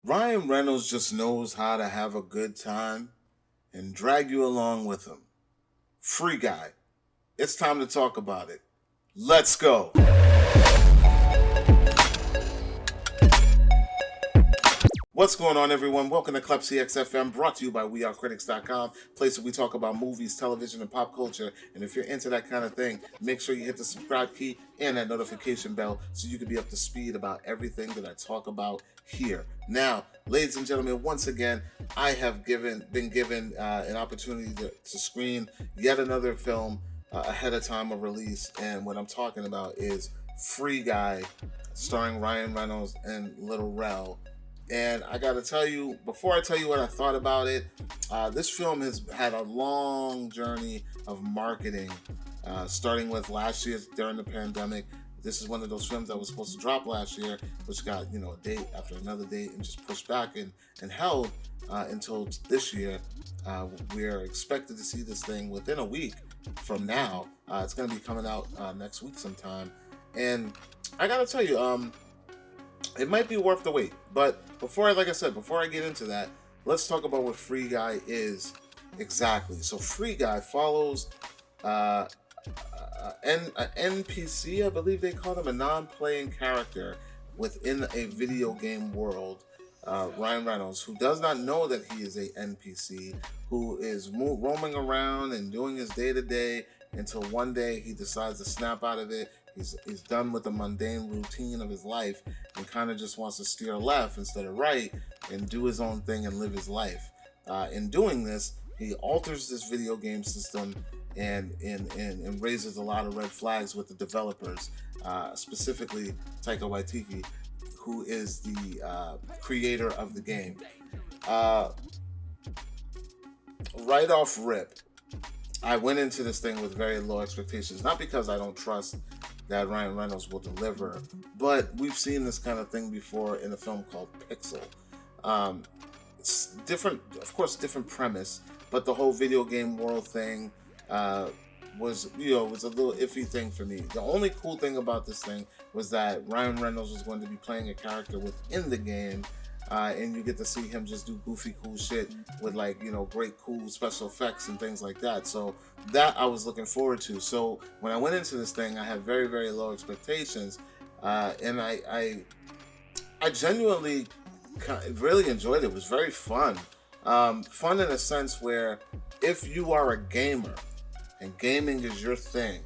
Ryan Reynolds just knows how to have a good time and drag you along with him. Free Guy. It's time to talk about it. Let's go. What's going on, everyone? Welcome to Klepcx FM, brought to you by WeAreCritiX.com, place where we talk about movies, television, and pop culture. And if you're into that kind of thing, make sure you hit the subscribe key and that notification bell so you can be up to speed about everything that I talk about here. Now, ladies and gentlemen, once again, I have been given an opportunity to screen yet another film ahead of time of release, and what I'm talking about is Free Guy, starring Ryan Reynolds and Little Rel. And I gotta tell you, before I tell you what I thought about it, this film has had a long journey of marketing, starting with last year during the pandemic. This is one of those films that was supposed to drop last year, which got a date after another date and just pushed back and held until this year. We're expected to see this thing within a week from now. It's going to be coming out next week sometime, and I gotta tell you, it might be worth the wait. But before I get into that, let's talk about what Free Guy is exactly. So Free Guy follows an NPC, I believe they call him, a non-playing character within a video game world. Ryan Reynolds, who does not know that he is a NPC, who is roaming around and doing his day-to-day until one day he decides to snap out of it. He's done with the mundane routine of his life and kind of just wants to steer left instead of right and do his own thing and live his life. In doing this, he alters this video game system and raises a lot of red flags with the developers, specifically Taika Waititi, who is the creator of the game. Right off rip, I went into this thing with very low expectations, not because I don't trust that Ryan Reynolds will deliver, but we've seen this kind of thing before in a film called Pixel. It's different, of course, different premise, but the whole video game world thing was a little iffy thing for me. The only cool thing about this thing was that Ryan Reynolds was going to be playing a character within the game, and you get to see him just do goofy cool shit with great cool special effects and things like that. So that I was looking forward to. So when I went into this thing, I had very, very low expectations, and I genuinely really enjoyed it. It was very fun. Fun in a sense where if you are a gamer and gaming is your thing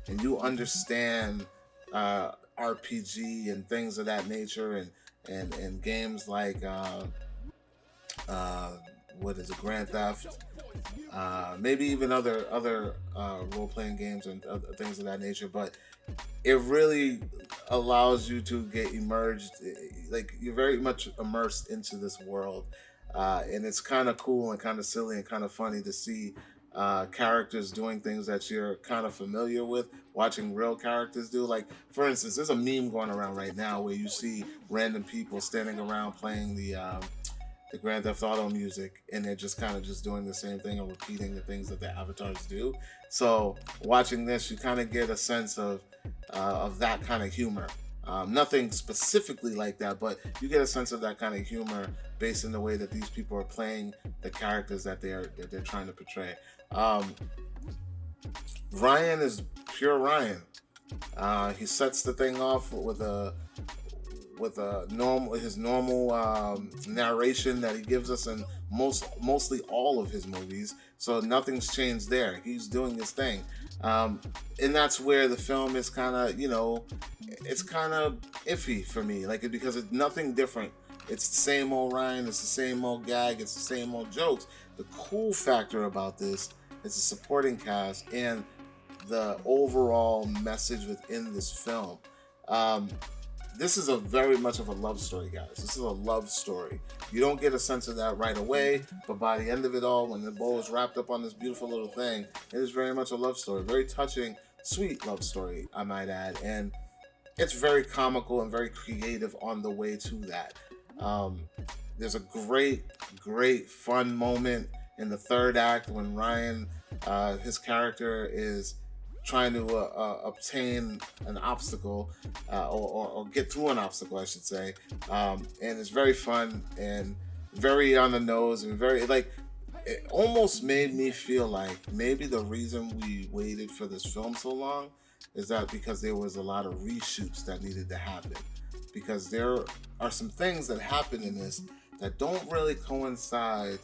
and you understand RPG and things of that nature and games like what is it, Grand Theft, maybe even other role-playing games and other things of that nature, but it really allows you to get immersed, like you're very much immersed into this world, and it's kind of cool and kind of silly and kind of funny to see characters doing things that you're kind of familiar with, watching real characters do. Like, for instance, there's a meme going around right now where you see random people standing around playing the Grand Theft Auto music, and they're just kind of just doing the same thing and repeating the things that the avatars do. So watching this, you kind of get a sense of that kind of humor. Nothing specifically like that, but you get a sense of that kind of humor based on the way that these people are playing the characters that they're trying to portray. Ryan is pure Ryan. He sets the thing off with his normal narration that he gives us in mostly all of his movies. So nothing's changed there. He's doing his thing, and that's where the film is kind of it's kind of iffy for me, because it's nothing different. It's the same old Ryan. It's the same old gag. It's the same old jokes. The cool factor about this is the supporting cast and the overall message within this film. This is a very much of a love story, guys. This is a love story. You don't get a sense of that right away, but by the end of it all, when the bow is wrapped up on this beautiful little thing, it is very much a love story. Very touching, sweet love story, I might add. And it's very comical and very creative on the way to that. There's a great, great fun moment in the third act when Ryan, his character, is trying to obtain an obstacle or get through an obstacle, I should say. And it's very fun and very on the nose and very like. It almost made me feel like maybe the reason we waited for this film so long is that because there was a lot of reshoots that needed to happen. Because there are some things that happen in this that don't really coincide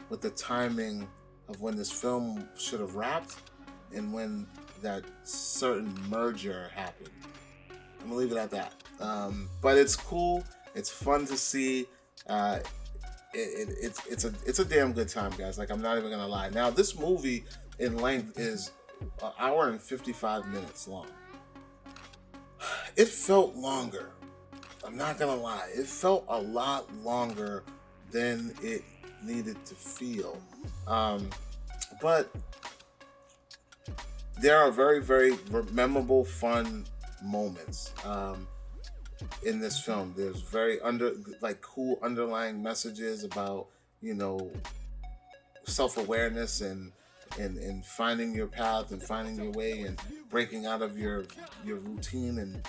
with the timing of when this film should have wrapped and when that certain merger happened. I'm gonna leave it at that. But it's cool. It's fun to see. It's a damn good time, guys. Like, I'm not even gonna lie. Now, this movie in length is an hour and 55 minutes long. It felt longer. I'm not gonna lie. It felt a lot longer than it needed to feel. But there are very, very memorable, fun moments in this film. There's very cool underlying messages about, self-awareness and finding your path and finding your way and breaking out of your routine and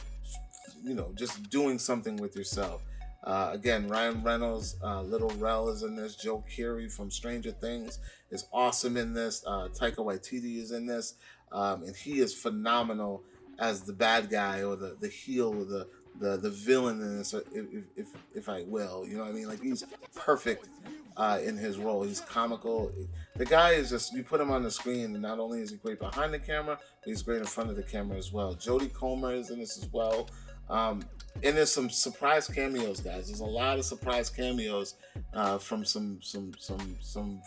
just doing something with yourself. Again, Ryan Reynolds, Little Rel is in this. Joe Keery from Stranger Things is awesome in this. Taika Waititi is in this, and he is phenomenal as the bad guy or the heel or the villain in this, if I will. You know what I mean? Like, he's perfect in his role. He's comical. The guy is just, you put him on the screen, and not only is he great behind the camera, but he's great in front of the camera as well. Jodie Comer is in this as well. And there's some surprise cameos, guys. There's a lot of surprise cameos from some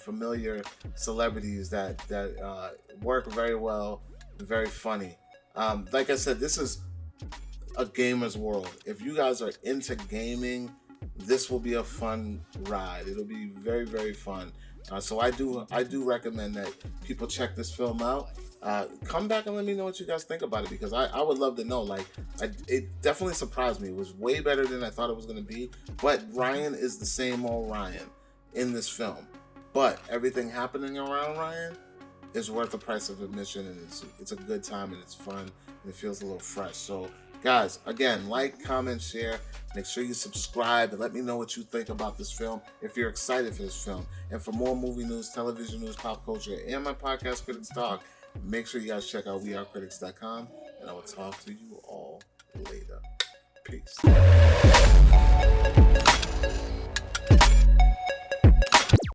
familiar celebrities that work very well and very funny. Like I said, this is a gamer's world. If you guys are into gaming, this will be a fun ride. It'll be very, very fun. So I do recommend that people check this film out. Come back and let me know what you guys think about it, because I would love to know. Like, it definitely surprised me. It was way better than I thought it was going to be. But Ryan is the same old Ryan in this film. But everything happening around Ryan is worth the price of admission, and it's a good time, and it's fun, and it feels a little fresh. So, guys, again, like, comment, share. Make sure you subscribe and let me know what you think about this film, if you're excited for this film. And for more movie news, television news, pop culture, and my podcast, Critics Talk, make sure you guys check out wearecritics.com, and I will talk to you all later. Peace.